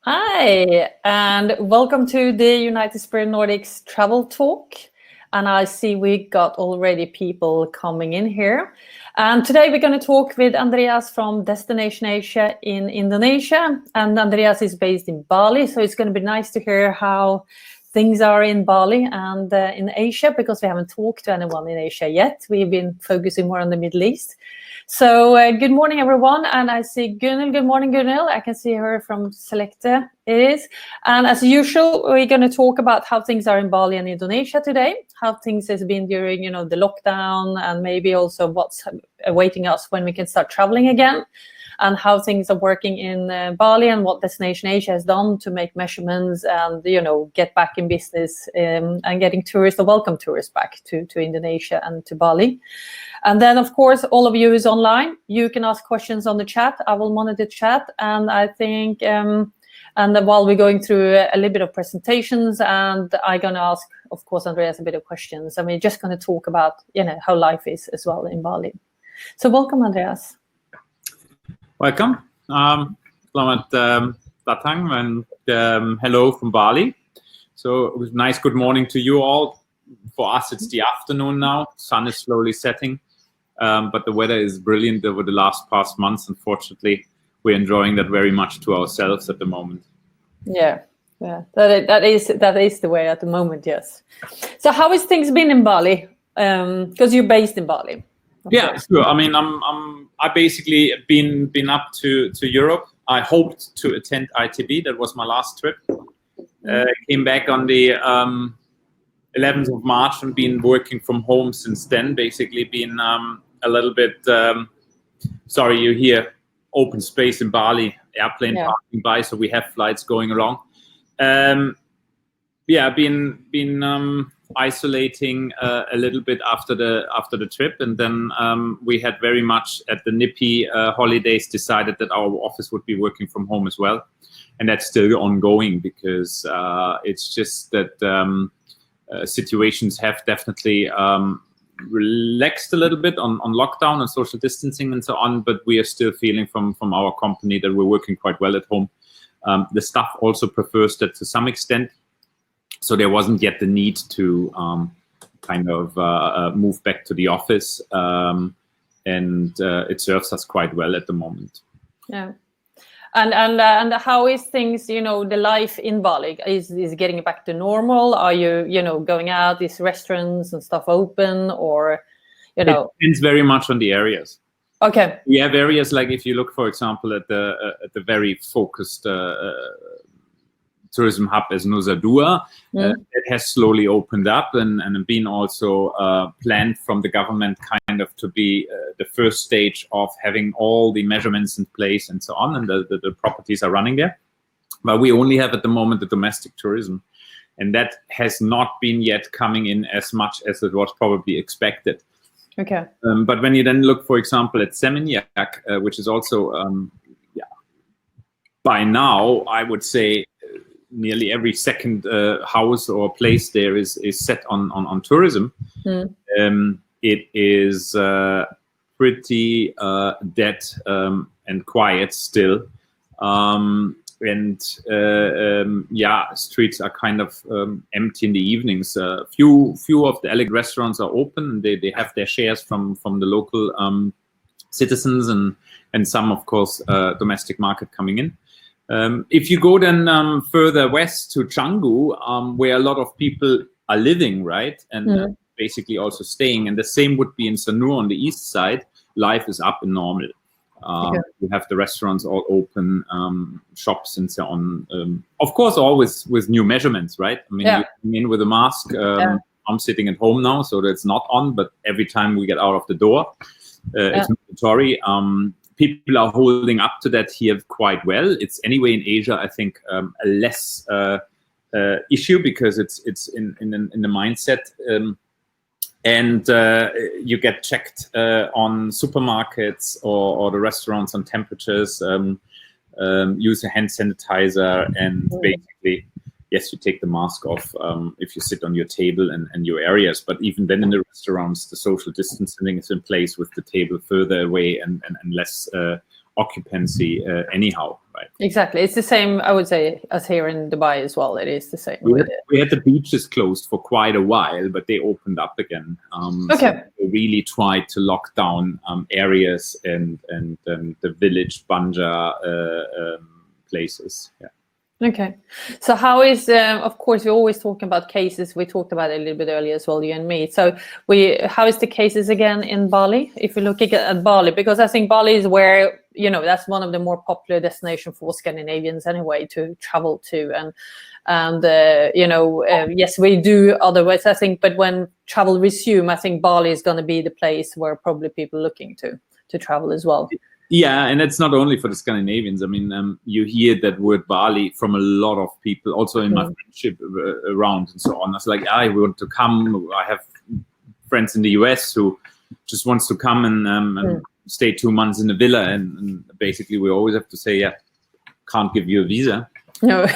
Hi, and welcome to the United Spirit Nordics Travel Talk. And I see we got already people coming in here. And today we're going to talk with Andreas from Destination Asia in Indonesia. And Andreas is based in Bali, so it's going to be nice to hear how things are in Bali and in Asia, because we haven't talked to anyone in Asia yet. We've been focusing more on the Middle East. So good morning, everyone. And I see Gunil. Good morning, Gunil. I can see her from Selecta. It is. And as usual, we're going to talk about how things are in Bali and Indonesia today, how things has been during, the lockdown, and maybe also what's awaiting us when we can start traveling again, and how things are working in Bali, and what Destination Asia has done to make measurements and, get back in business and getting tourists, or welcome tourists back to Indonesia and to Bali. And then, of course, all of you is online. You can ask questions on the chat. I will monitor the chat. And I think, and while we're going through a little bit of presentations, and I'm going to ask, of course, Andreas a bit of questions. And we're just going to talk about, how life is as well in Bali. So welcome, Andreas. Welcome. Selamat datang and hello from Bali. So it was nice good morning to you all. For us, it's the afternoon now. Sun is slowly setting. But the weather is brilliant over the past months. Unfortunately, we're enjoying that very much to ourselves at the moment. Yeah. That is the way at the moment. Yes. So how has things been in Bali? Because you're based in Bali. Yeah, sure. I mean, I basically been up to Europe. I hoped to attend ITB. That was my last trip. Came back on the 11th of March and been working from home since then. Basically, been a little bit. Sorry, you hear open space in Bali, airplane passing by, so we have flights going along. Been isolating a little bit after the trip, and then we had very much at the nippy holidays decided that our office would be working from home as well, and that's still ongoing because it's just that situations have definitely relaxed a little bit on lockdown and social distancing and so on, but we are still feeling from our company that we're working quite well at home. The staff also prefers that to some extent. So there wasn't yet the need to move back to the office, and it serves us quite well at the moment. Yeah, and how is things? The life in Bali is getting back to normal. Are you going out? Is restaurants and stuff open, or It depends very much on the areas. Okay. We have areas like if you look, for example, at the very focused. Tourism hub as Nusa Dua, it has slowly opened up and been also planned from the government kind of to be the first stage of having all the measurements in place and so on, and the properties are running there. But we only have at the moment the domestic tourism, and that has not been yet coming in as much as it was probably expected. Okay. But when you then look, for example, at Seminyak, which is also, by now, I would say, nearly every second house or place there is set on tourism. It is pretty dead and quiet still. Streets are kind of empty in the evenings. Few of the elite restaurants are open. They have their shares from the local citizens and some, of course, domestic market coming in. If you go then further west to Canggu, where a lot of people are living, right, and basically also staying, and the same would be in Sanur on the east side, life is up and normal. You have the restaurants all open, shops and so on. Of course, always with new measurements, right? I mean, you come in with a mask. I'm sitting at home now, so that's not on, but every time we get out of the door, it's mandatory. People are holding up to that here quite well. It's anyway in Asia, I think, a less issue because it's in the mindset, and you get checked on supermarkets or the restaurants on temperatures. Use a hand sanitizer, and basically, yes, you take the mask off if you sit on your table and your areas. But even then in the restaurants, the social distancing is in place with the table further away and less occupancy anyhow, right? Exactly. It's the same, I would say, as here in Dubai as well. It is the same. We had the beaches closed for quite a while, but they opened up again. So we really tried to lock down areas and the village banja places. Yeah. Okay. So how is, of course, we're always talking about cases. We talked about it a little bit earlier as well, you and me. So how is the cases again in Bali? If you're looking at Bali, because I think Bali is where, that's one of the more popular destinations for Scandinavians anyway to travel to. Yes, we do otherwise, I think, but when travel resume, I think Bali is going to be the place where probably people are looking to travel as well. Yeah, and it's not only for the Scandinavians. I mean, you hear that word Bali from a lot of people, also in my friendship around and so on. It's like, I want to come. I have friends in the US who just wants to come and stay 2 months in a villa. And basically, we always have to say, yeah, can't give you a visa. No.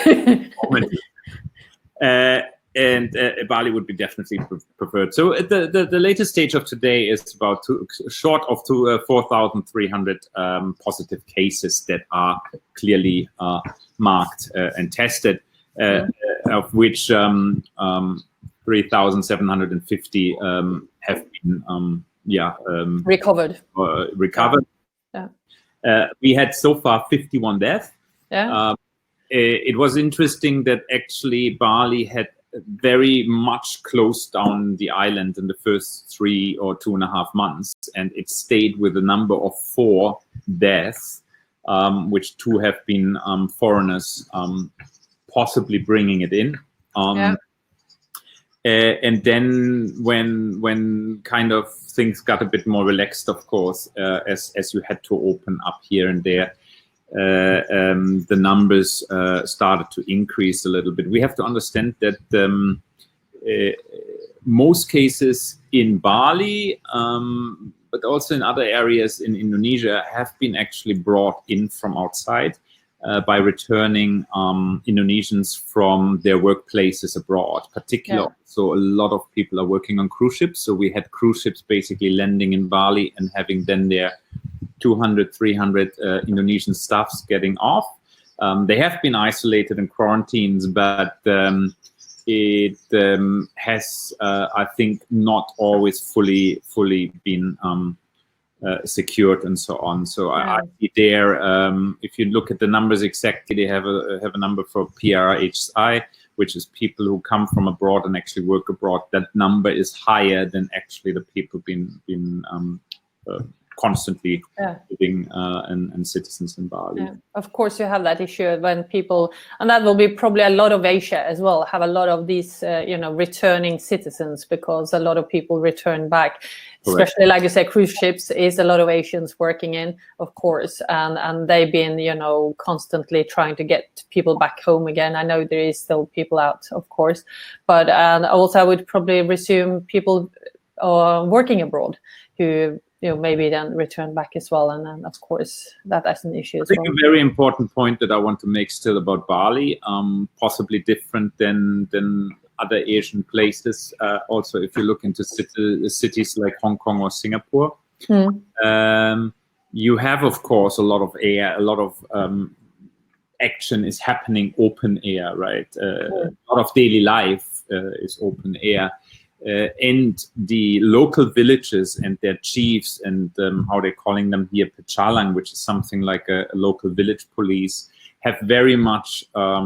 And Bali would be definitely preferred. So the latest stage of today is about short of 4,300 positive cases that are clearly marked and tested, of which 3,750 have been recovered. Yeah. We had so far 51 deaths. Yeah. It was interesting that actually Bali had very much closed down the island in the first 3 or 2.5 months, and it stayed with a number of 4 deaths, which 2 have been foreigners possibly bringing it in. And then when kind of things got a bit more relaxed, of course, as you had to open up here and there, the numbers started to increase a little bit. We have to understand that most cases in Bali, but also in other areas in Indonesia, have been actually brought in from outside by returning Indonesians from their workplaces abroad. Particularly, so a lot of people are working on cruise ships. So we had cruise ships basically landing in Bali and having then their 200, 300 Indonesian staffs getting off. They have been isolated in quarantines, but it has, I think, not always fully been secured and so on. So I see there, if you look at the numbers exactly, they have a number for PRHI, which is people who come from abroad and actually work abroad. That number is higher than actually the people been constantly living and citizens in Bali. Yeah. Of course, you have that issue when people, and that will be probably a lot of Asia as well, have a lot of these, returning citizens, because a lot of people return back. Correct. Especially, like you say, cruise ships is a lot of Asians working in, of course, and they've been, constantly trying to get people back home again. I know there is still people out, of course, but also I would probably resume people working abroad who maybe then return back as well. And then, of course, that's an issue as well. I think a very important point that I want to make still about Bali, possibly different than other Asian places. Also, if you look into cities like Hong Kong or Singapore, you have, of course, a lot of air, a lot of action is happening open air, right? A lot of daily life is open air. And the local villages and their chiefs and how they're calling them here, Pecalang, which is something like a local village police, have very much a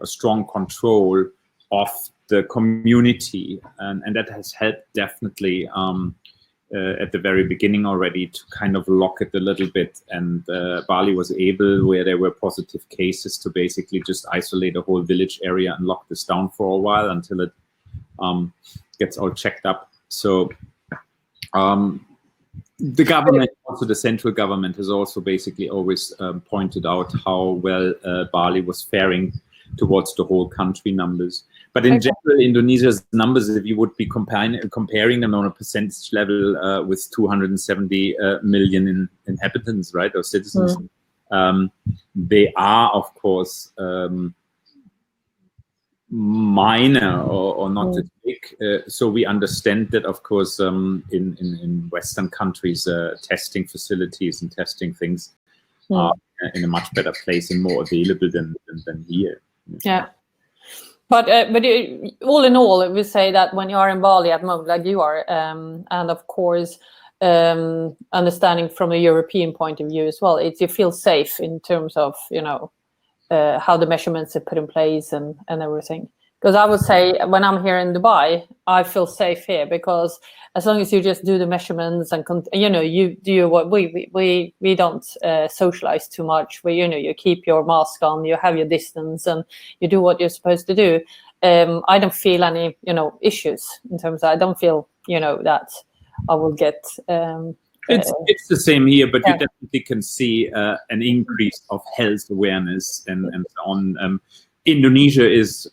strong control of the community. And that has helped definitely at the very beginning already to kind of lock it a little bit. And Bali was able, where there were positive cases, to basically just isolate a whole village area and lock this down for a while until it gets all checked up. So the government, also the central government, has also basically always pointed out how well Bali was faring towards the whole country numbers. But in general, Indonesia's numbers, if you would be comparing them on a percentage level with 270 million inhabitants, right, or citizens, they are, of course, minor or not that big. So we understand that, of course, in Western countries, testing facilities and testing things in a much better place and more available than here. Yeah. But all in all, we say that when you are in Bali at the moment, like you are, and of course, understanding from a European point of view as well, you feel safe in terms of, how the measurements are put in place and everything. Because I would say when I'm here in Dubai, I feel safe here because as long as you just do the measurements and you do what we don't socialize too much. You keep your mask on, you have your distance, and you do what you're supposed to do. I don't feel any issues in terms of, I don't feel that I will get. It's the same here, but you definitely can see an increase of health awareness and so on. Indonesia is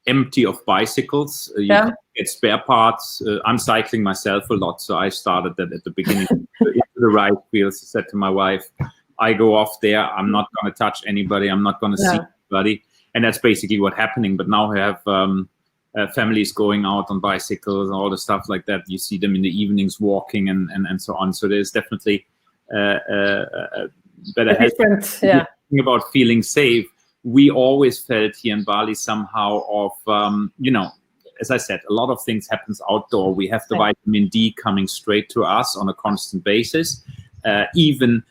empty of bicycles. You can get spare parts. I'm cycling myself a lot, so I started that at the beginning. Into the ride wheels, I said to my wife, I go off there. I'm not going to touch anybody. I'm not going to see anybody. And that's basically what's happening. But now we have families going out on bicycles and all the stuff like that. You see them in the evenings walking and so on. So there's definitely better health. Thinking about feeling safe, we always felt here in Bali somehow of, as I said, a lot of things happens outdoor. We have the vitamin D coming straight to us on a constant basis. Even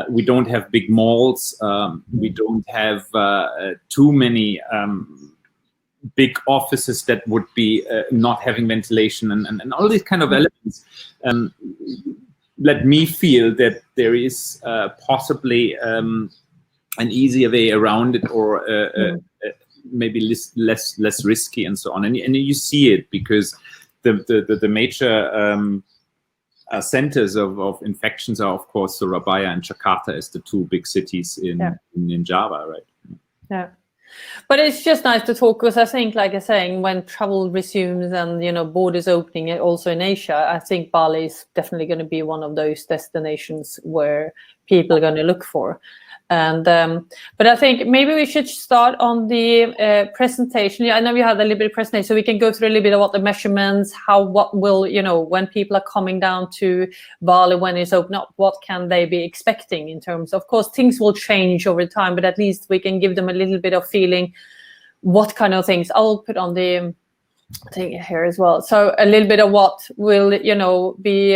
we don't have big malls. We don't have too many big offices that would be not having ventilation and all these kind of elements. Let me feel that there is possibly an easier way around it, or maybe less risky and so on. And you see it because the major centers of infections are, of course, Surabaya and Jakarta as the two big cities in Java, right? Yeah. But it's just nice to talk because I think, like I was saying, when travel resumes and borders opening, also in Asia, I think Bali is definitely going to be one of those destinations where people are going to look for. And but I think maybe we should start on the presentation. I know you had a little bit of presentation, so we can go through a little bit about the measurements, what will, when people are coming down to Bali, when it's open up, what can they be expecting in terms of course, things will change over time, but at least we can give them a little bit of feeling what kind of things. I'll put on the thing here as well. So a little bit of what will, be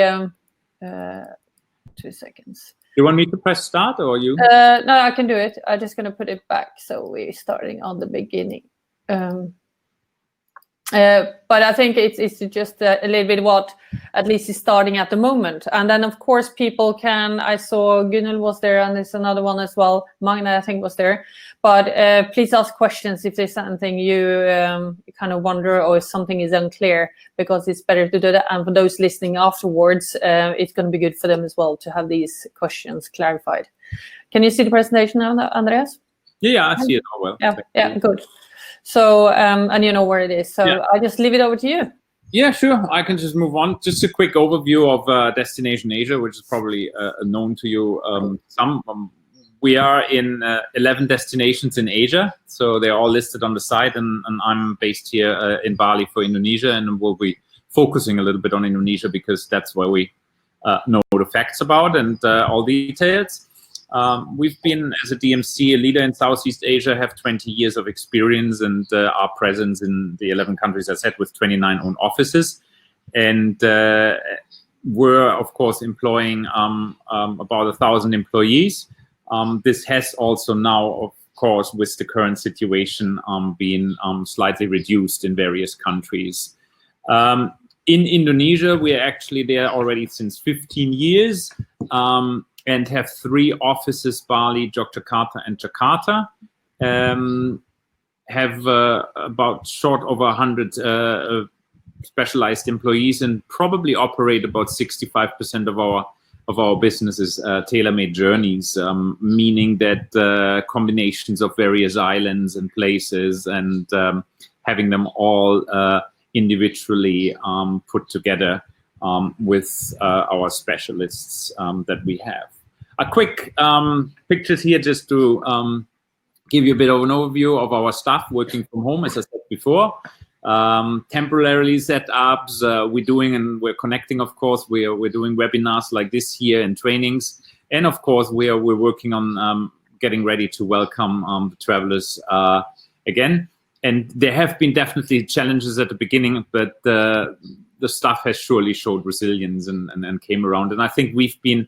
2 seconds. You want me to press start or you? No, I can do it. I'm just going to put it back. So we're starting on the beginning. But I think it's just a little bit what at least is starting at the moment. And then, of course, people can, I saw Gunil was there and there's another one as well. Magna, I think, was there. But please ask questions if there's something you kind of wonder or if something is unclear, because it's better to do that. And for those listening afterwards, it's going to be good for them as well to have these questions clarified. Can you see the presentation now, Andreas? Yeah, I see it all well. Yeah, good. So, and you know where it is. So I just leave it over to you. Yeah, sure. I can just move on. Just a quick overview of Destination Asia, which is probably known to you. We are in 11 destinations in Asia. So they're all listed on the site. And I'm based here in Bali for Indonesia. And we'll be focusing a little bit on Indonesia because that's where we know the facts about and all the details. We've been, as a DMC, a leader in Southeast Asia, have 20 years of experience and our presence in the 11 countries, as I said, with 29 own offices. And we're, of course, employing about 1,000 employees. This has also now, of course, with the current situation, been slightly reduced in various countries. In Indonesia, we're actually there already since 15 years. And have 3 offices, Bali, Yogyakarta, and Jakarta. Have about short over 100 specialized employees and probably operate about 65% of our businesses tailor-made journeys, meaning that combinations of various islands and places and having them all individually put together with our specialists that we have. A quick pictures here just to give you a bit of an overview of our staff working from home, as I said before. Temporarily set ups, we're connecting, of course. We're doing webinars like this here and trainings. And of course, we're working on getting ready to welcome the travelers again. And there have been definitely challenges at the beginning, but the staff has surely showed resilience and came around. And I think we've been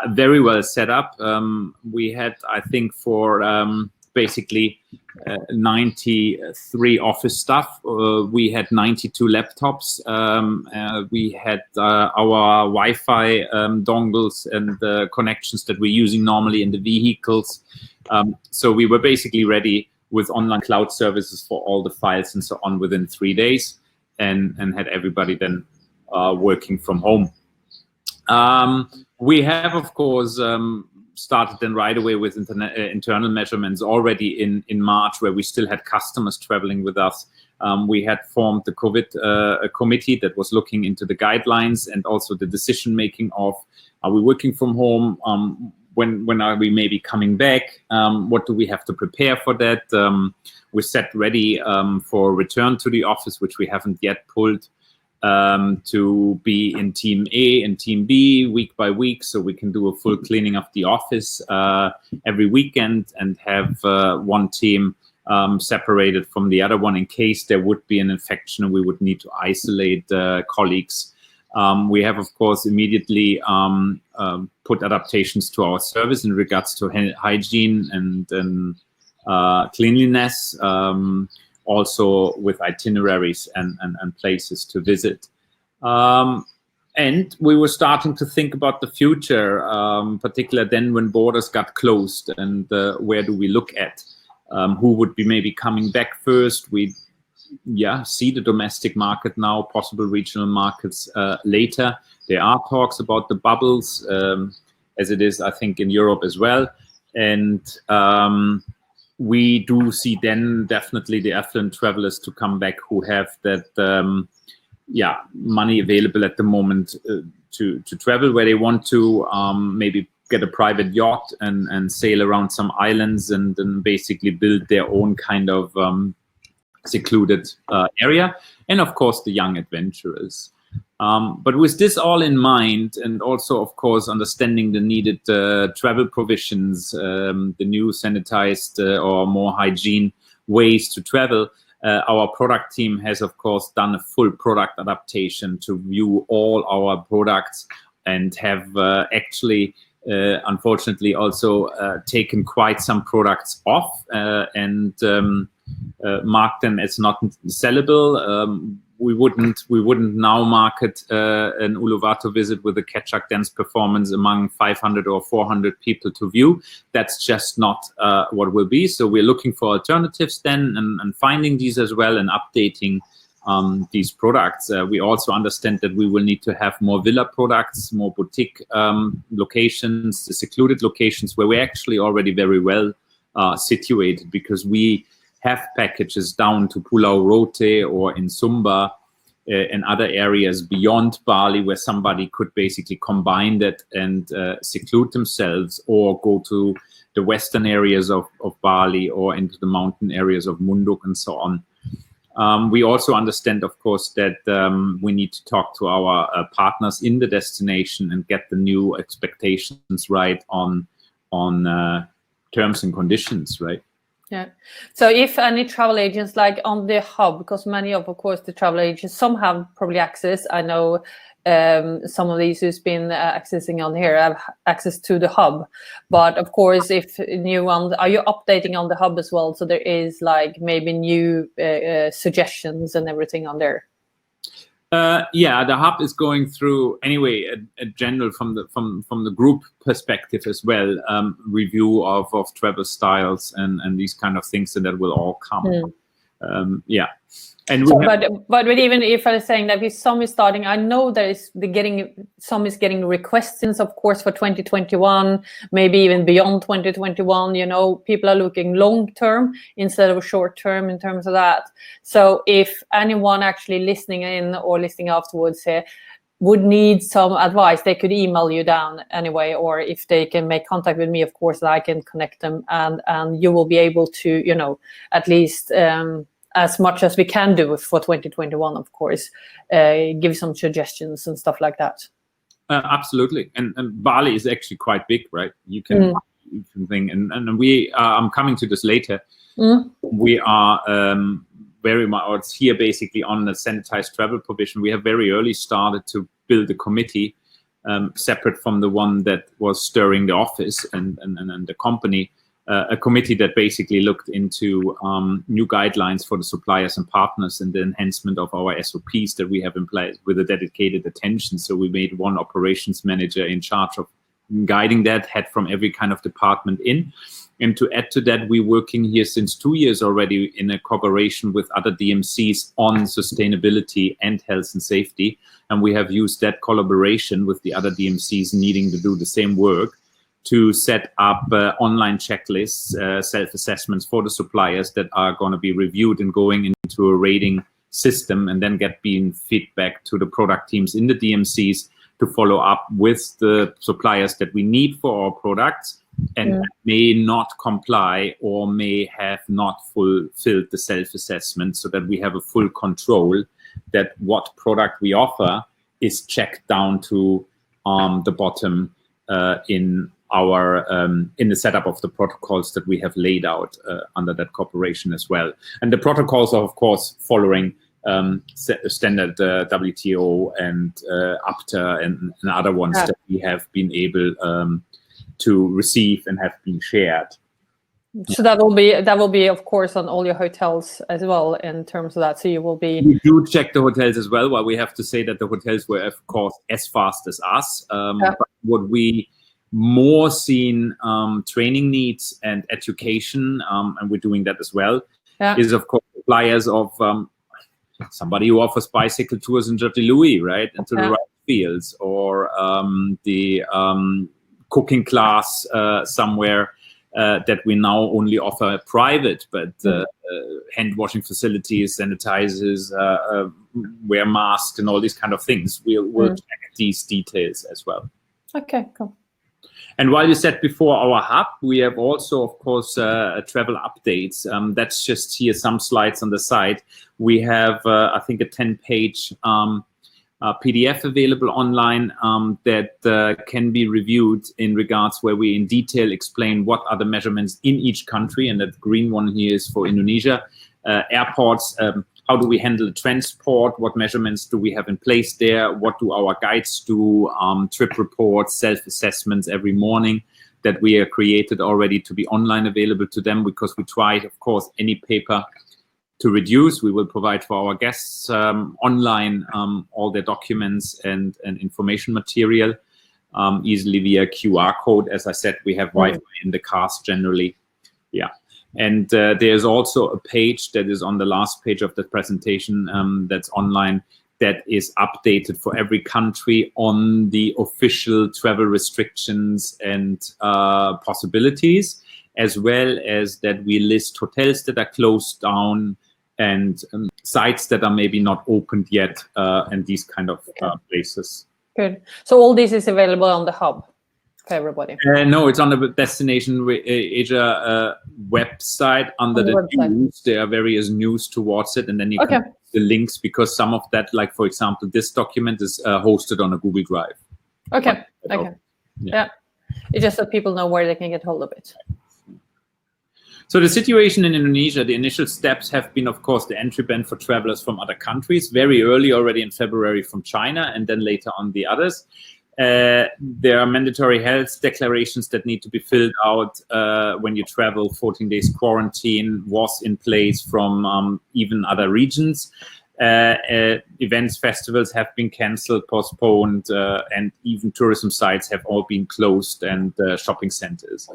very well set up. We had, I think, for basically 93 office staff. We had 92 laptops. We had our Wi-Fi dongles and connections that we're using normally in the vehicles. So we were basically ready with online cloud services for all the files and so on within 3 days, and had everybody then working from home. We have, of course, started then right away with internal measurements already in March, where we still had customers traveling with us. We had formed the COVID committee that was looking into the guidelines and also the decision making of, are we working from home? When are we maybe coming back? What do we have to prepare for that? We're set ready for return to the office, which we haven't yet pulled, to be in team A and team B week by week, so we can do a full cleaning of the office every weekend and have one team separated from the other one in case there would be an infection and we would need to isolate colleagues. We have, of course, immediately put adaptations to our service in regards to hygiene and cleanliness, also with itineraries and places to visit. And we were starting to think about the future, particularly then when borders got closed, and where do we look at? Who would be maybe coming back first? We see the domestic market now, possible regional markets later. There are talks about the bubbles, as it is, I think, in Europe as well. And we do see then definitely the affluent travelers to come back who have that money available at the moment to travel where they want to, maybe get a private yacht and sail around some islands and then basically build their own kind of secluded area, and of course the young adventurers. But with this all in mind, and also of course understanding the needed travel provisions, the new sanitized or more hygiene ways to travel, our product team has of course done a full product adaptation to view all our products, and have actually unfortunately also taken quite some products off and marked them as not sellable. We wouldn't now market an Uluwatu visit with a Ketchak dance performance among 500 or 400 people to view. That's just not what will be. So we're looking for alternatives then, and finding these as well, and updating these products. We also understand that we will need to have more villa products, more boutique locations, the secluded locations where we're actually already very well situated, because we have packages down to Pulau Rote or in Sumba and other areas beyond Bali, where somebody could basically combine that and seclude themselves, or go to the western areas of Bali or into the mountain areas of Munduk and so on. We also understand, of course, that we need to talk to our partners in the destination and get the new expectations right on terms and conditions, right? Yeah. So if any travel agents, like on the hub, because many of course, the travel agents, some have probably access. I know some of these who's been accessing on here have access to the hub. But of course, if new ones, are you updating on the hub as well? So there is like maybe new suggestions and everything on there. The hub is going through anyway a general from the group perspective as well, review of travel styles and these kind of things, and that will all come. And so, but even if I was saying that if some is starting, I know there is some is getting requests, of course, for 2021, maybe even beyond 2021. You know, people are looking long term instead of short term in terms of that. So if anyone actually listening in or listening afterwards here would need some advice, they could email you down anyway, or if they can make contact with me, of course, I can connect them, and you will be able to, you know, at least as much as we can do for 2021, of course, give some suggestions and stuff like that. Absolutely, and Bali is actually quite big, right? You can think, and we I'm coming to this later. We are very much here basically on the sanitized travel provision. We have very early started to build a committee separate from the one that was stirring the office and the company. A committee that basically looked into new guidelines for the suppliers and partners and the enhancement of our SOPs that we have in place with a dedicated attention. So we made one operations manager in charge of guiding that, head from every kind of department in. And to add to that, we're working here since 2 years already in a cooperation with other DMCs on sustainability and health and safety. And we have used that collaboration with the other DMCs needing to do the same work to set up online checklists, self-assessments for the suppliers that are going to be reviewed and going into a rating system, and then being feedback to the product teams in the DMCs to follow up with the suppliers that we need for our products and may not comply or may have not fulfilled the self-assessment, so that we have a full control that what product we offer is checked down to the bottom in the setup of the protocols that we have laid out under that cooperation as well. And the protocols are, of course, following standard WTO and APTA and other ones that we have been able to receive and have been shared. So that will be of course on all your hotels as well in terms of that. So you will be. We do check the hotels as well. While we have to say that the hotels were, of course, as fast as us. But what we more seen training needs and education, and we're doing that as well, is of course suppliers of somebody who offers bicycle tours in Louis, right, into the right fields, or the cooking class somewhere that we now only offer private, but hand washing facilities, sanitizers, wear masks, and all these kind of things. We'll check these details as well. Okay, cool. And while you said before our hub, we have also, of course, travel updates. That's just here some slides on the side. We have, I think, a 10-page PDF available online that can be reviewed in regards where we in detail explain what are the measurements in each country. And that green one here is for Indonesia. Airports, how do we handle the transport? What measurements do we have in place there? What do our guides do? Trip reports, self-assessments every morning that we have created already to be online available to them, because we tried, of course, any paper to reduce. We will provide for our guests online all their documents and information material easily via QR code. As I said, we have Wi-Fi in the cars generally. Yeah. And there's also a page that is on the last page of the presentation that's online that is updated for every country on the official travel restrictions and possibilities, as well as that we list hotels that are closed down and sites that are maybe not opened yet and these kind of places. Good. So all this is available on the hub for everybody? No, it's on the Destination Asia website under the news. There are various news towards it, and then you can the links, because some of that, like for example, this document is hosted on a Google Drive. Okay. Yeah. It's just so people know where they can get hold of it. So the situation in Indonesia, the initial steps have been, of course, the entry ban for travelers from other countries, very early already in February from China, and then later on the others. There are mandatory health declarations that need to be filled out when you travel. 14 days quarantine was in place from even other regions. Events, festivals have been cancelled, postponed, and even tourism sites have all been closed, and shopping centers.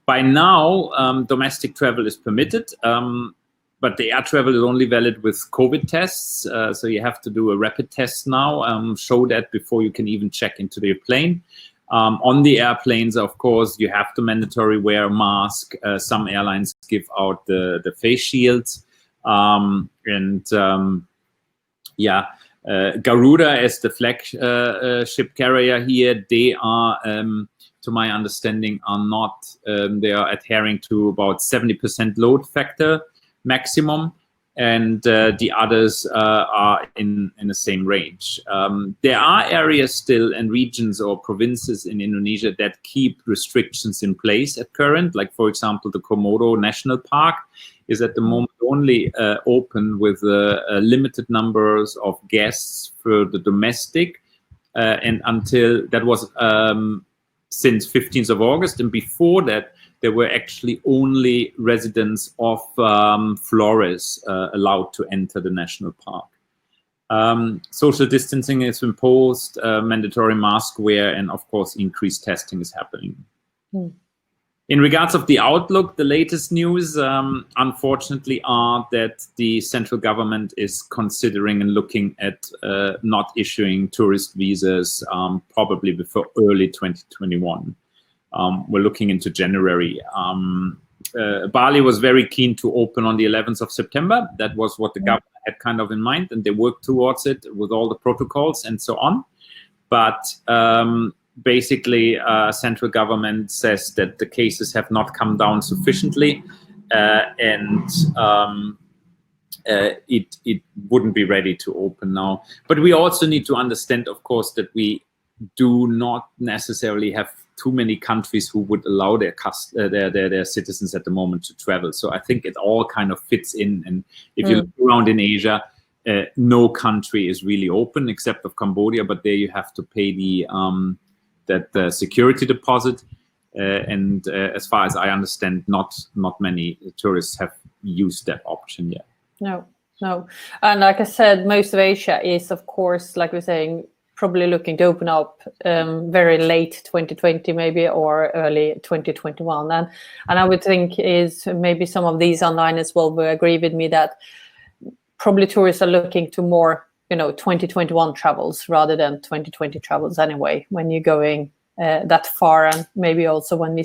By now, domestic travel is permitted, but the air travel is only valid with COVID tests. So you have to do a rapid test now, show that before you can even check into the plane. On the airplanes, of course, you have to mandatory wear a mask. Some airlines give out the face shields. Garuda as the flagship carrier here, they are, to my understanding, are not, they are adhering to about 70% load factor maximum. and the others are in the same range. There are areas still and regions or provinces in Indonesia that keep restrictions in place at current, like for example the Komodo National Park is at the moment only open with limited numbers of guests for the domestic, and until that was since 15th of August, and before that there were actually only residents of Flores allowed to enter the national park. Social distancing is imposed, mandatory mask wear, and of course increased testing is happening. In regards of the outlook, the latest news, unfortunately, are that the central government is considering and looking at not issuing tourist visas probably before early 2021. We're looking into January. Bali was very keen to open on the 11th of September. That was what the government had kind of in mind, and they worked towards it with all the protocols and so on. But basically, central government says that the cases have not come down sufficiently, and it wouldn't be ready to open now. But we also need to understand, of course, that we do not necessarily have too many countries who would allow their citizens at the moment to travel. So I think it all kind of fits in. And if you look around in Asia, no country is really open except of Cambodia, but there you have to pay the security deposit. And as far as I understand, not many tourists have used that option yet. No. And like I said, most of Asia is, of course, like we're saying, probably looking to open up very late 2020 maybe, or early 2021. And I would think is maybe some of these online as well will agree with me that probably tourists are looking to more 2021 travels rather than 2020 travels anyway, when you're going that far. And maybe also when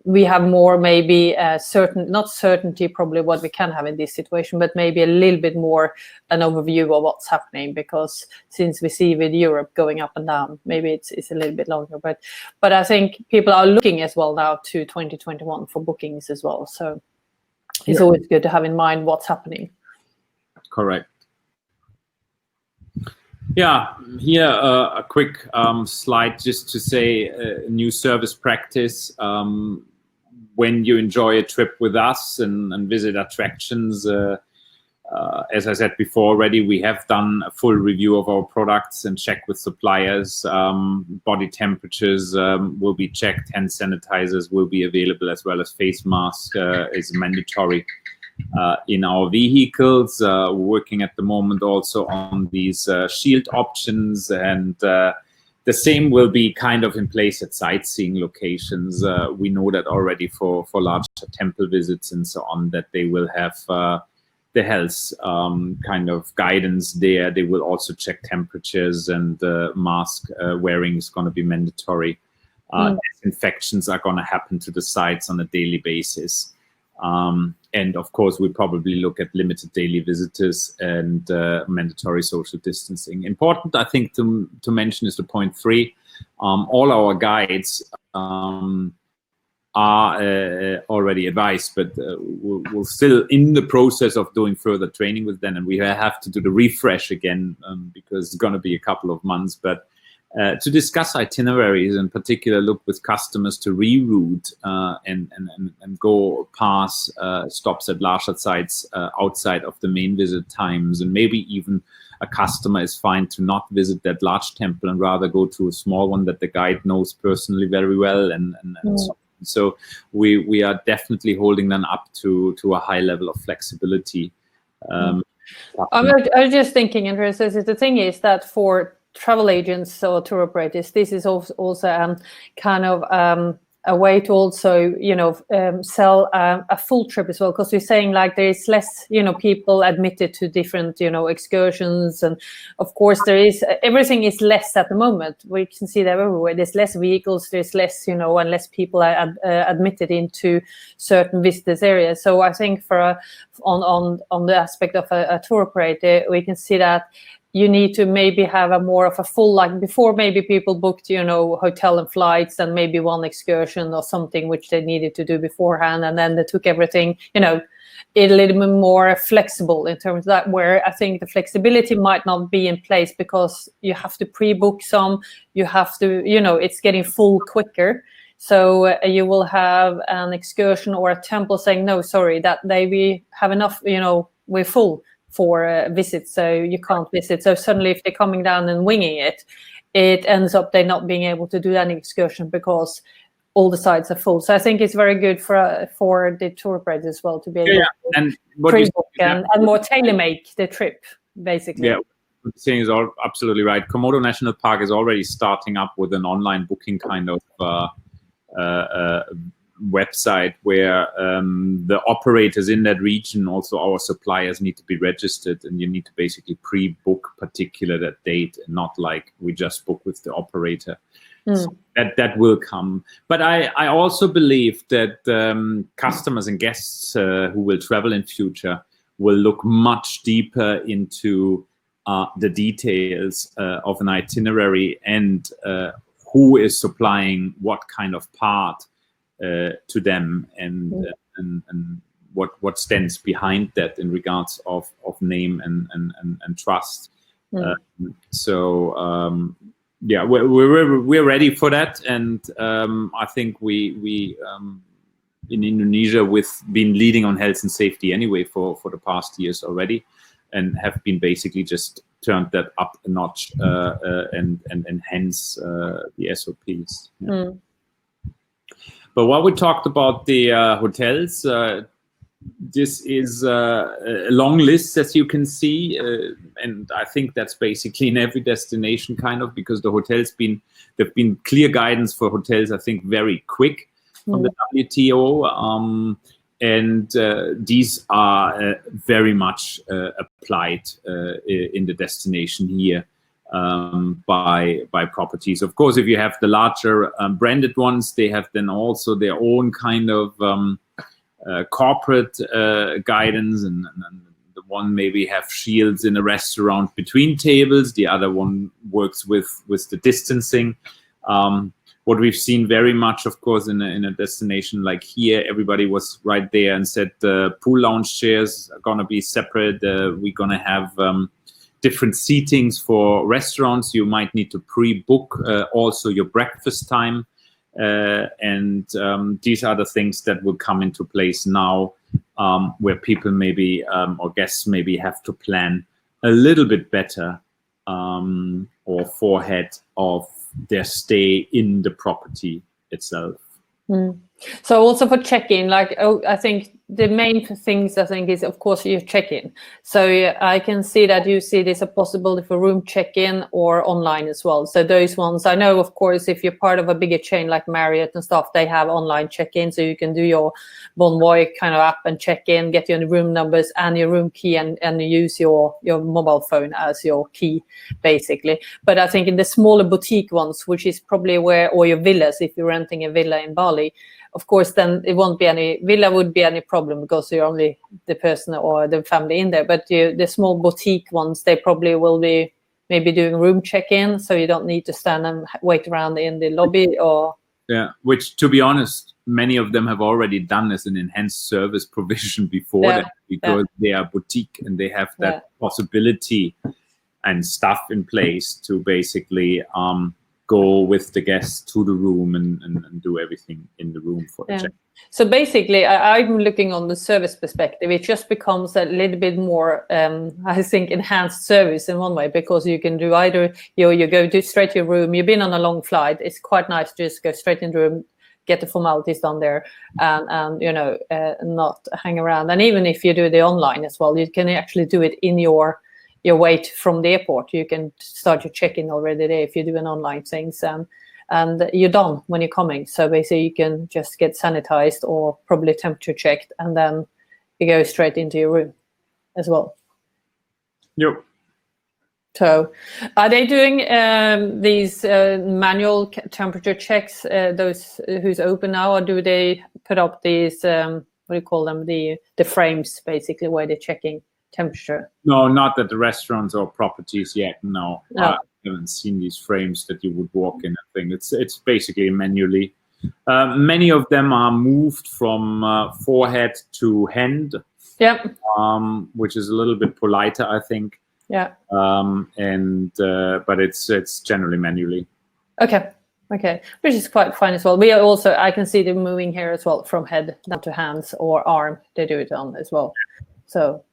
we have more maybe not certainty probably what we can have in this situation, but maybe a little bit more an overview of what's happening, because since we see with Europe going up and down, maybe it's a little bit longer. But I think people are looking as well now to 2021 for bookings as well. So it's always good to have in mind what's happening. Correct. Yeah, here a quick slide just to say new service practice. When you enjoy a trip with us and visit attractions, as I said before already, we have done a full review of our products and checked with suppliers. Body temperatures will be checked, hand sanitizers will be available, as well as face mask is mandatory in our vehicles. We're working at the moment also on these shield options, and the same will be kind of in place at sightseeing locations. We know that already for larger temple visits and so on, that they will have the health kind of guidance there. They will also check temperatures, and mask wearing is going to be mandatory. Disinfections are going to happen to the sites on a daily basis. And of course, we probably look at limited daily visitors and mandatory social distancing. Important, I think, to mention is the point 3. All our guides are already advised, but we're still in the process of doing further training with them, and we have to do the refresh again because it's going to be a couple of months. But to discuss itineraries, in particular, look with customers to reroute and go past stops at larger sites outside of the main visit times, and maybe even a customer is fine to not visit that large temple and rather go to a small one that the guide knows personally very well, and so we are definitely holding them up to a high level of flexibility. I was just thinking, Andreas, the thing is that for travel agents or tour operators, this is also kind of a way to also, sell a full trip as well, because we're saying like there is less, people admitted to different, excursions, and of course everything is less at the moment. We can see that everywhere. There's less vehicles, there's less, and less people are admitted into certain visitors areas. So I think on the aspect of a tour operator, we can see that you need to maybe have a more of a full, like before, maybe people booked, hotel and flights and maybe one excursion or something which they needed to do beforehand, and then they took everything, a little bit more flexible in terms of that, where I think the flexibility might not be in place because you have to pre-book some, you have to, it's getting full quicker. So you will have an excursion or a temple saying, no, sorry, that day we have enough, we're full for visits, so you can't visit. So suddenly if they're coming down and winging it, it ends up they not being able to do any excursion because all the sites are full. So I think it's very good for the tour operators as well to be able to and what pre-book and more tailor-make the trip, basically. Yeah, what you're saying is absolutely right. Komodo National Park is already starting up with an online booking kind of website where the operators in that region, also our suppliers, need to be registered, and you need to basically pre-book particular that date, and not like we just book with the operator. So that will come. But I also believe that customers and guests who will travel in future will look much deeper into the details of an itinerary and who is supplying what kind of part to them, and what stands behind that in regards of name and trust. Yeah, we're ready for that, and I think we in Indonesia, we've been leading on health and safety anyway for the past years already, and have been basically just turned that up a notch and enhance the SOPs. Yeah. But while we talked about the hotels, this is a long list, as you can see, and I think that's basically in every destination kind of, because the hotels there've been clear guidance for hotels, I think, very quick from the WTO, and these are very much applied in the destination here by properties. Of course, if you have the larger branded ones, they have then also their own kind of corporate guidance, and the one maybe have shields in a restaurant between tables, the other one works with the distancing. What we've seen very much, of course, in a destination like here, everybody was right there and said the pool lounge chairs are going to be separate. We're going to have different seatings for restaurants. You might need to pre-book also your breakfast time. And these are the things that will come into place now, where people maybe or guests maybe have to plan a little bit better or forehead of their stay in the property itself. So also for check-in, I think the main things is, of course, your check-in. So I can see that you see there's a possibility for room check-in or online as well. So those ones, I know, of course, if you're part of a bigger chain like Marriott and stuff, they have online check-in. So you can do your Bonvoy kind of app and check in, get your room numbers and your room key, and use your mobile phone as your key, basically. But I think in the smaller boutique ones, which is probably or your villas, if you're renting a villa in Bali, of course, then it won't be would be any problem because you're only the person or the family in there. But the small boutique ones, they probably will be maybe doing room check-in, so you don't need to stand and wait around in the lobby or. Yeah, which, to be honest, many of them have already done as an enhanced service provision before that, because they are boutique and they have that possibility and stuff in place to basically go with the guests to the room and do everything in the room for the check. So basically, I'm looking on the service perspective. It just becomes a little bit more, I think, enhanced service in one way, because you can do either you go straight to your room. You've been on a long flight. It's quite nice to just go straight in the room, get the formalities done there, and not hang around. And even if you do the online as well, you can actually do it in your wait from the airport. You can start your check-in already there if you do an online things, and you're done when you're coming. So basically you can just get sanitized or probably temperature checked, and then you go straight into your room as well. Yep. So are they doing these manual temperature checks, those who's open now, or do they put up these, what do you call them, the frames basically where they're checking temperature? No, not at the restaurants or properties yet. No, No. I haven't seen these frames that you would walk in. I think it's basically manually. Many of them are moved from forehead to hand, Yep. which is a little bit politer, I think. Yeah. But it's generally manually. Okay. Which is quite fine as well. We are also, I can see them moving here as well from head down to hands or arm. They do it on as well. So.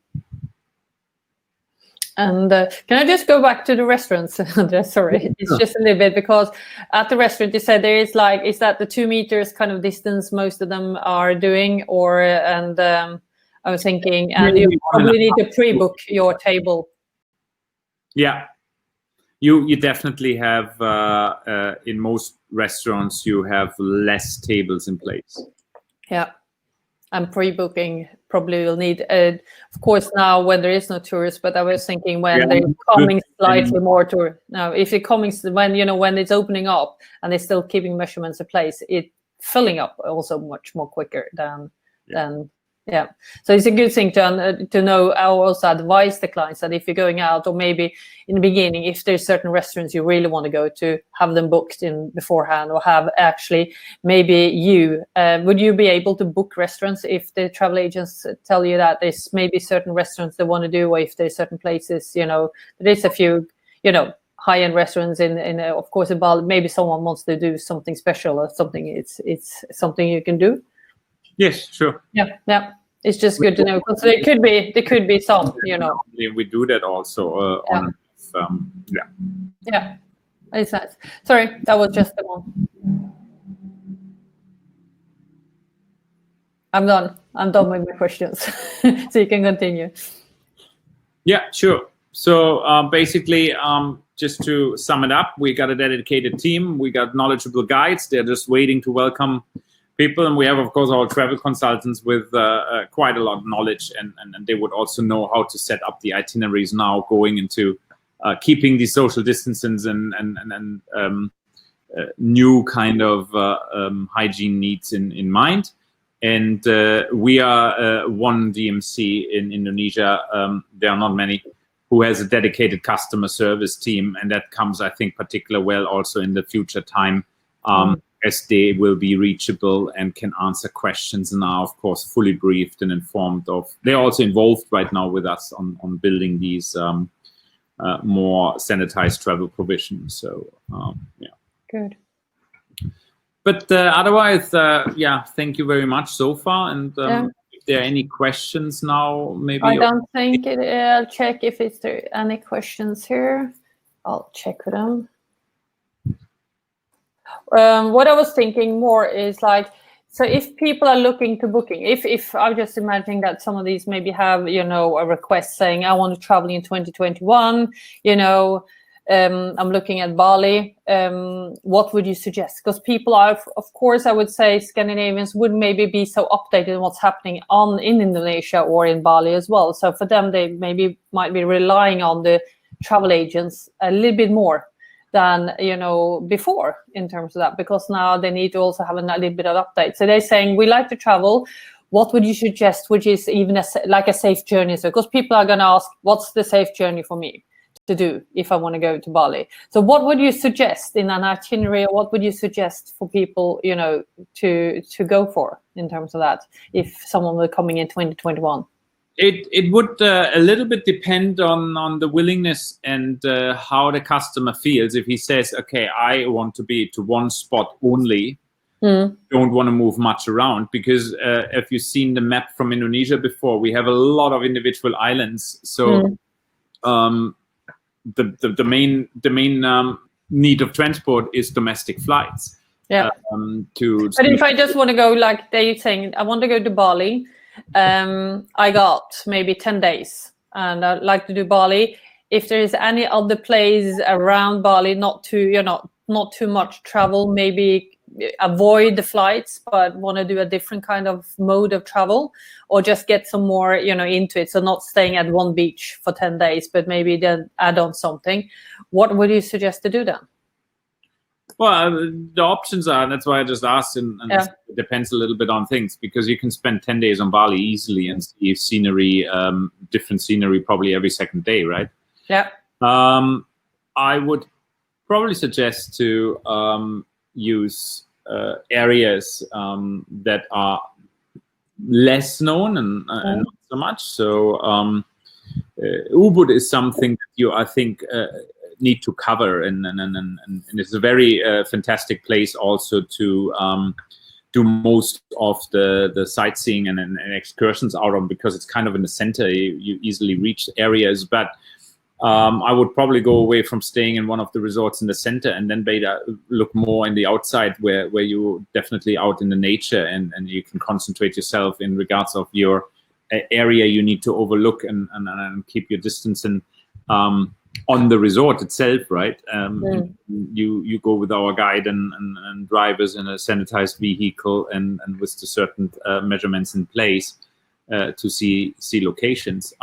And can I just go back to the restaurants? Sorry, it's just a little bit, because at the restaurant you said there is like, is that the 2 meters kind of distance most of them are doing, or I was thinking, and you probably need to pre-book your table. Yeah, you definitely have in most restaurants you have less tables in place. Yeah. And pre-booking probably will need, of course, now when there is no tourists. But I was thinking when they're coming slightly more to now, if it coming when when it's opening up and they're still keeping measurements in place, it filling up also much more quicker than. Yeah, so it's a good thing to know. I also advise the clients that if you're going out, or maybe in the beginning, if there's certain restaurants you really want to go to, have them booked in beforehand, or have actually maybe would you be able to book restaurants if the travel agents tell you that there's maybe certain restaurants they want to do, or if there's certain places, there's a few, high-end restaurants in of course in Bali, maybe someone wants to do something special or something. It's something you can do. Yes, sure. Yeah. It's just good to know, because there could be some, We do that also. Yeah, it's nice. Sorry, that was just the one. I'm done with my questions. So you can continue. Yeah, sure. So basically, just to sum it up, we got a dedicated team. We got knowledgeable guides. They're just waiting to welcome people, and we have, of course, our travel consultants with quite a lot of knowledge, and they would also know how to set up the itineraries now, going into keeping the social distances and new kind of hygiene needs in mind. And we are one DMC in Indonesia. There are not many who has a dedicated customer service team, and that comes, I think, particularly well also in the future time. As they will be reachable and can answer questions and are, of course, fully briefed and informed of. They're also involved right now with us on building these more sanitized travel provisions. So, yeah. Good. But otherwise, thank you very much so far. And if there are any questions now, maybe. I don't think it. I'll check if there any questions here. I'll check with them. What I was thinking more is like, so if people are looking to booking, if I'm just imagining that some of these maybe have, a request saying, I want to travel in 2021, I'm looking at Bali, what would you suggest? Because people are, of course, I would say Scandinavians would maybe be so updated on what's happening in Indonesia or in Bali as well. So for them, they maybe might be relying on the travel agents a little bit more than before in terms of that, because now they need to also have a little bit of update. So they're saying, we like to travel. What would you suggest, which is even like a safe journey? So because people are going to ask, what's the safe journey for me to do if I want to go to Bali? So what would you suggest in an itinerary? Or what would you suggest for people, to go for in terms of that, if someone were coming in 2021? It would a little bit depend on the willingness and how the customer feels. If he says, okay, I want to be to one spot only, don't want to move much around, because if you've seen the map from Indonesia before, we have a lot of individual islands. So the main need of transport is domestic flights. Yeah. But if I just want to go, like they're saying, I want to go to Bali. I got maybe 10 days and I'd like to do Bali. If there is any other place around Bali, not too much travel, maybe avoid the flights, but want to do a different kind of mode of travel, or just get some more, into it. So not staying at one beach for 10 days, but maybe then add on something. What would you suggest to do then? Well, the options are, and that's why I just asked, and it depends a little bit on things, because you can spend 10 days on Bali easily and see scenery, different scenery probably every second day, right? Yeah. I would probably suggest to use areas that are less known and not so much. So Ubud is something that you, I think, need to cover, and it's a very fantastic place also to do most of the sightseeing and excursions out of, because it's kind of in the center. You easily reach areas, but I would probably go away from staying in one of the resorts in the center and then look more in the outside, where you're definitely out in the nature, and you can concentrate yourself in regards of your area you need to overlook and keep your distance and on the resort itself, right? You go with our guide and drivers in a sanitized vehicle and with the certain measurements in place to see locations.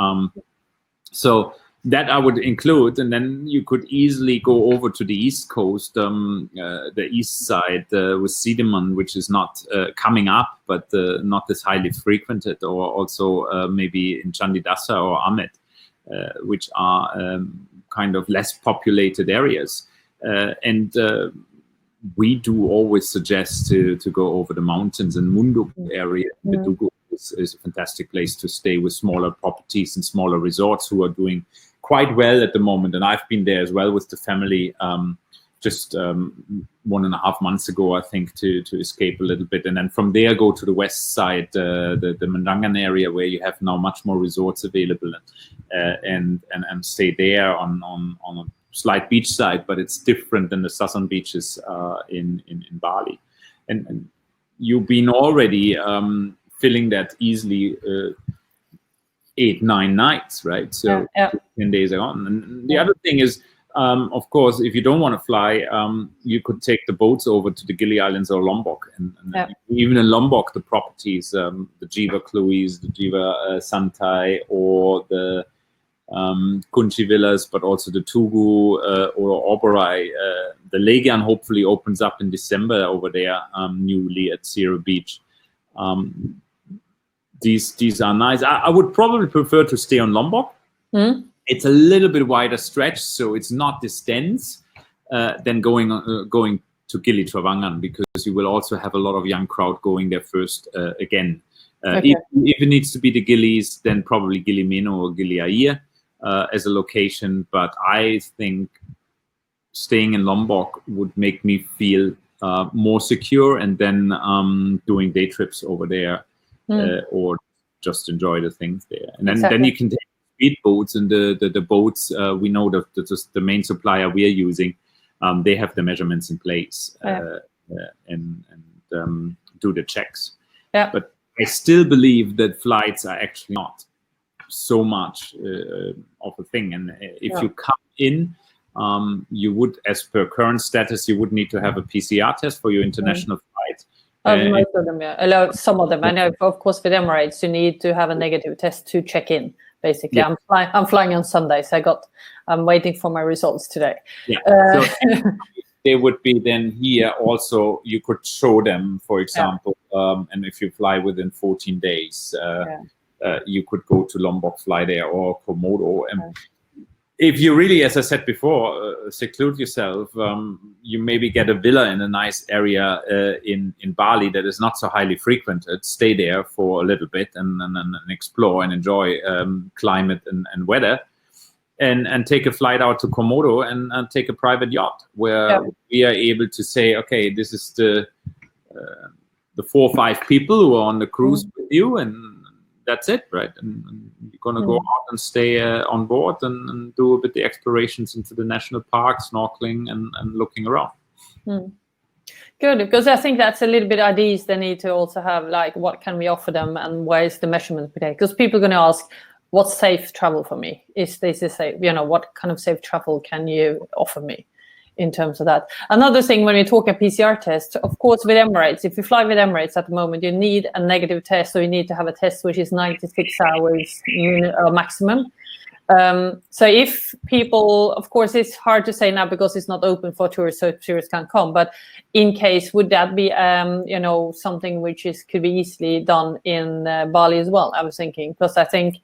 So that I would include, and then you could easily go over to the east coast, the east side with Sideman, which is not coming up, but not as highly frequented, or also maybe in Chandidasa or Amet, which are kind of less populated areas. And we do always suggest to go over the mountains, and Munduk area, Bedugu, is a fantastic place to stay with smaller properties and smaller resorts who are doing quite well at the moment. And I've been there as well with the family just 1.5 months ago, I think, to escape a little bit. And then from there, go to the west side, the Mandangan area, where you have now much more resorts available, and stay there on a slight beach side, but it's different than the southern beaches in Bali. And you've been already filling that easily 8-9 nights, right? So 10 days are on. And the other thing is, of course, if you don't want to fly, you could take the boats over to the Gili Islands or Lombok. And even in Lombok, the properties, the Jiva Kluis, the Jiva Santai, or the Kunchi Villas, but also the Tugu or Oberoi. The Legian hopefully opens up in December over there, newly at Zero Beach. These are nice. I would probably prefer to stay on Lombok. It's a little bit wider stretch, so it's not this dense than going to Gili Trawangan, because you will also have a lot of young crowd going there first again. If it needs to be the Gilis, then probably Gili Meno or Gili Air as a location. But I think staying in Lombok would make me feel more secure, and then doing day trips over there. Or just enjoy the things there, and then you can take speedboats, and the boats. We know that the main supplier we are using, they have the measurements in place and do the checks. But I still believe that flights are actually not so much of a thing, and if you come in, you would, as per current status, you would need to have a PCR test for your international flight. Most of them, some of them. I know, of course, with Emirates, you need to have a negative test to check in. Basically, I'm flying on Sunday, so I'm waiting for my results today. So they would be then here. Also, you could show them, for example, and if you fly within 14 days, you could go to Lombok, fly there, or Komodo. And if you really, as I said before, seclude yourself, you maybe get a villa in a nice area in Bali that is not so highly frequented. Stay there for a little bit and explore and enjoy climate and weather, and take a flight out to Komodo and take a private yacht where we are able to say, okay, this is the 4 or 5 people who are on the cruise with you, and that's it, right? And you're going to go out and stay on board and do a bit the explorations into the national park, snorkeling and looking around. Good, because I think that's a little bit ideas they need to also have, like, what can we offer them and where is the measurement per day? Because people are going to ask, what's safe travel for me? Is this a safe, what kind of safe travel can you offer me in terms of that? Another thing, when we talk a PCR test, of course, with Emirates, if you fly with Emirates at the moment, you need a negative test, so you need to have a test which is 96 hours maximum. So if people, of course, it's hard to say now because it's not open for tourists, so tourists can't come. But in case, would that be, something which could be easily done in Bali as well? I was thinking, because I think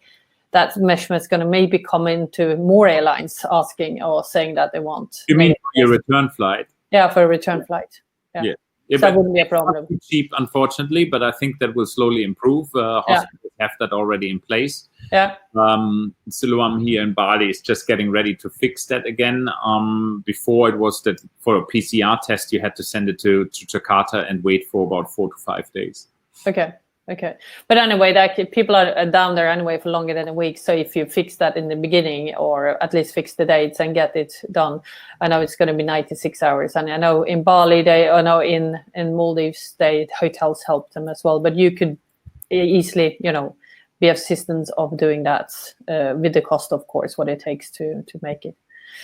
that measurement is going to maybe come into more airlines asking or saying that they want. You mean for your return flight? Yeah, for a return flight. Yeah. So that wouldn't be a problem. It's cheap, unfortunately, but I think that will slowly improve. Hospitals have that already in place. Yeah. Siloam here in Bali is just getting ready to fix that again. Before it was that for a PCR test, you had to send it to Jakarta and wait for about 4 to 5 days. Okay. But anyway, people are down there anyway for longer than a week. So if you fix that in the beginning, or at least fix the dates and get it done, I know it's going to be 96 hours. And I know in Bali, in Maldives, hotels help them as well. But you could easily, be assistance of doing that with the cost, of course, what it takes to make it.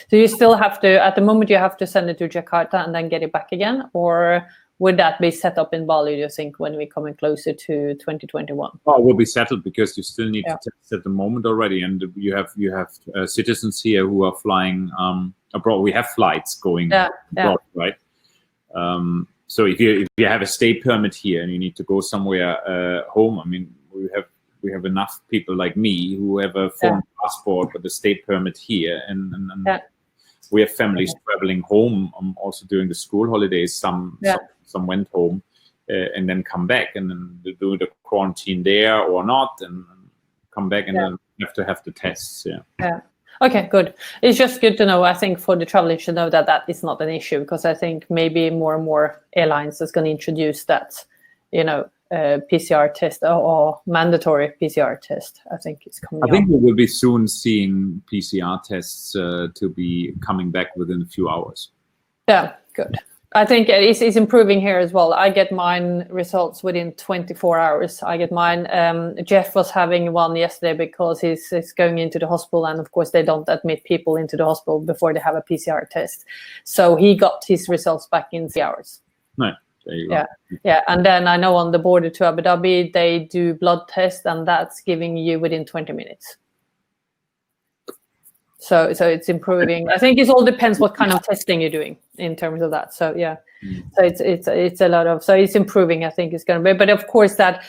So you still have to, at the moment, you have to send it to Jakarta and then get it back again, or would that be set up in Bali, do you think, when we're coming closer to 2021? Oh, it will be settled because you still need to test at the moment already. And you have citizens here who are flying abroad. We have flights going abroad, right? So if you have a stay permit here and you need to go somewhere home, I mean, we have enough people like me who have a foreign passport but a stay permit here. And we have families traveling home also during the school holidays. Some went home and then come back and then they do the quarantine there or not and come back and then have to have the tests. Yeah. Okay, good. It's just good to know, I think, for the travelers to know that is not an issue, because I think maybe more and more airlines is going to introduce that, PCR test or mandatory PCR test. I think it's coming. I think we will be soon seeing PCR tests to be coming back within a few hours. Yeah, good. I think it's improving here as well. I get mine results within 24 hours. I get mine. Jeff was having one yesterday because he's going into the hospital, and of course they don't admit people into the hospital before they have a PCR test. So he got his results back in 3 hours. Right. There you go. Yeah. And then I know on the border to Abu Dhabi, they do blood test, and that's giving you within 20 minutes. So it's improving. I think it all depends what kind of testing you're doing in terms of that. So so it's a lot of, so it's improving. I think it's going to be, but of course that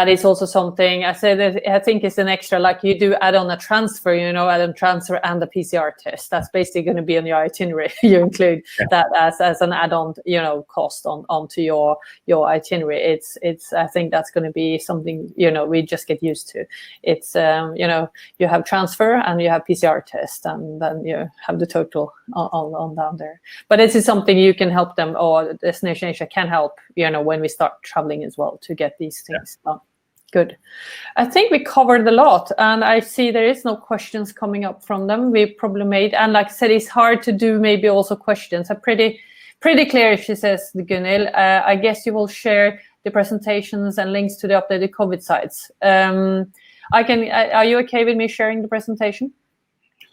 is also something I said that I think it's an extra, like you do add on a transfer, add on transfer and the PCR test. That's basically going to be on your itinerary. You include that as an add-on, cost onto your itinerary. It's I think that's going to be something we just get used to. It's you have transfer and you have PCR test, and then you have the total on down there. But this is something you can help them, or Destination Asia can help, when we start traveling as well, to get these things done. Good. I think we covered a lot, and I see there is no questions coming up from them. We probably made, and like I said, it's hard to do maybe also questions. Are pretty clear, she says, Gunhild. I guess you will share the presentations and links to the updated COVID sites. Are you okay with me sharing the presentation?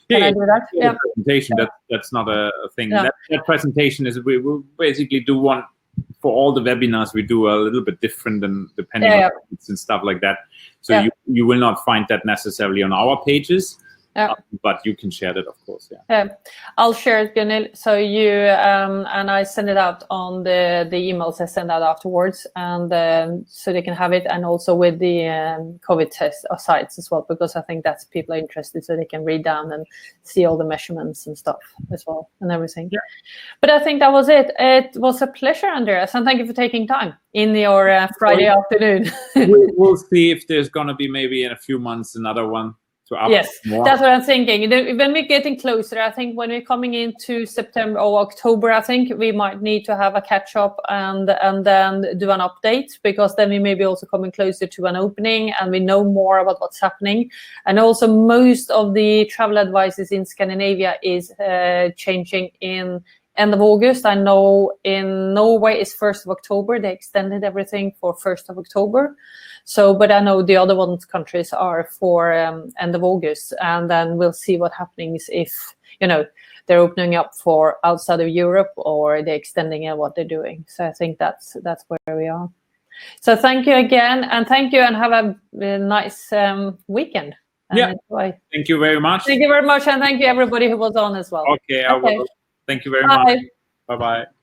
Can I do that? Yeah. Presentation. That's not a thing. Yeah. That presentation is we will basically do one for all the webinars. We do a little bit different and depending on and stuff like that. So you will not find that necessarily on our pages. But you can share that, of course. I'll share it, Gunhild. So you and I send it out on the emails I send out afterwards, and so they can have it, and also with the COVID test sites as well, because I think that's people are interested, so they can read down and see all the measurements and stuff as well and everything. Yeah. But I think that was it. It was a pleasure, Andreas, and thank you for taking time in your Friday afternoon. We'll see if there's going to be maybe in a few months another one. Yes, that's what I'm thinking. When we're getting closer, I think when we're coming into September or October, I think we might need to have a catch up and then do an update, because then we may be also coming closer to an opening and we know more about what's happening. And also most of the travel advices in Scandinavia is changing in end of August. I know in Norway it's 1st of October. They extended everything for 1st of October. So, but I know the other countries are for end of August, and then we'll see what happens if they're opening up for outside of Europe or they're extending what they're doing. So I think that's where we are. So thank you again, and have a nice weekend. and Yeah. enjoy. Thank you very much. Thank you very much, and thank you everybody who was on as well. Okay, I will. Thank you very Bye. much. Bye-bye.